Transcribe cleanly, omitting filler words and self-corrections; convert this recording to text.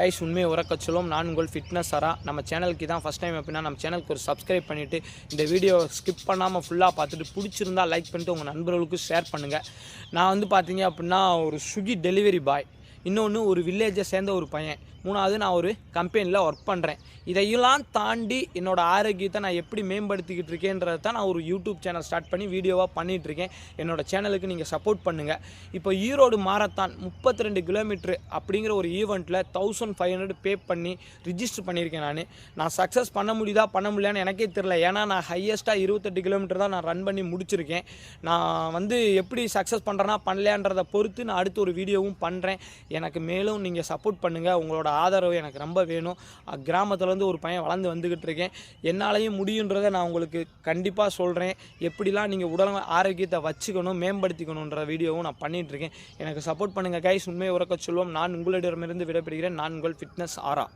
Guys உண்மையை உறக்க சொல்லுவோம். நான் உங்கள் ஃபிட்னஸ் ஆரா. நம்ம சேனலுக்கு தான் ஃபஸ்ட் டைம் அப்படின்னா நம்ம சேனலுக்கு ஒரு சப்ஸ்கிரைப் பண்ணிவிட்டு இந்த வீடியோ ஸ்கிப் பண்ணாமல் ஃபுல்லாக பார்த்துட்டு பிடிச்சிருந்தா லைக் பண்ணிட்டு உங்கள் நண்பர்களுக்கு ஷேர் பண்ணுங்கள். நான் வந்து பார்த்தீங்க அப்படின்னா ஒரு ஸ்விக்கி டெலிவரி பாய், இன்னொன்று ஒரு வில்லேஜை சேர்ந்த ஒரு பையன், மூணாவது நான் ஒரு கம்பெனியில் ஒர்க் பண்ணுறேன். இதையெல்லாம் தாண்டி என்னோடய ஆரோக்கியத்தை நான் எப்படி மேம்படுத்திக்கிட்டு இருக்கேன்றதை தான் நான் ஒரு யூடியூப் சேனல் ஸ்டார்ட் பண்ணி வீடியோவாக பண்ணிகிட்ருக்கேன். என்னோடய சேனலுக்கு நீங்கள் சப்போர்ட் பண்ணுங்கள். இப்போ ஈரோடு மாரத்தான் 32 கிலோமீட்ரு அப்படிங்கிற ஒரு ஈவெண்ட்டில் 1500 பே பண்ணி ரிஜிஸ்டர் பண்ணியிருக்கேன். நான் சக்ஸஸ் பண்ண முடியுதா பண்ண முடியலான்னு எனக்கே தெரில. ஏன்னா நான் ஹையஸ்ட்டாக 28 கிலோமீட்டர் தான் நான் ரன் பண்ணி முடிச்சிருக்கேன். நான் வந்து எப்படி சக்ஸஸ் பண்ணுறேன்னா பண்ணலையான்றதை பொறுத்து நான் அடுத்து ஒரு வீடியோவும் பண்ணுறேன். எனக்கு மேலும் நீங்கள் சப்போர்ட் பண்ணுங்கள். உங்களோட ஆதரவு எனக்கு ரொம்ப வேணும். கிராமத்துலேருந்து ஒரு பையன் வளர்ந்து வந்துக்கிட்டு இருக்கேன். என்னாலையும் முடியுன்றதை நான் உங்களுக்கு கண்டிப்பாக சொல்கிறேன். எப்படிலாம் நீங்கள் உடல் ஆரோக்கியத்தை வச்சுக்கணும், மேம்படுத்திக்கணுன்ற வீடியோவும் நான் பண்ணிகிட்ருக்கேன். எனக்கு சப்போர்ட் பண்ணுங்கள் கைஸ். உண்மையை உறக்க சொல்லுவோம். நான் உங்களிடமிருந்து விடைபெறுகிறேன். நான் உங்கள் ஃபிட்னஸ் ஆரா.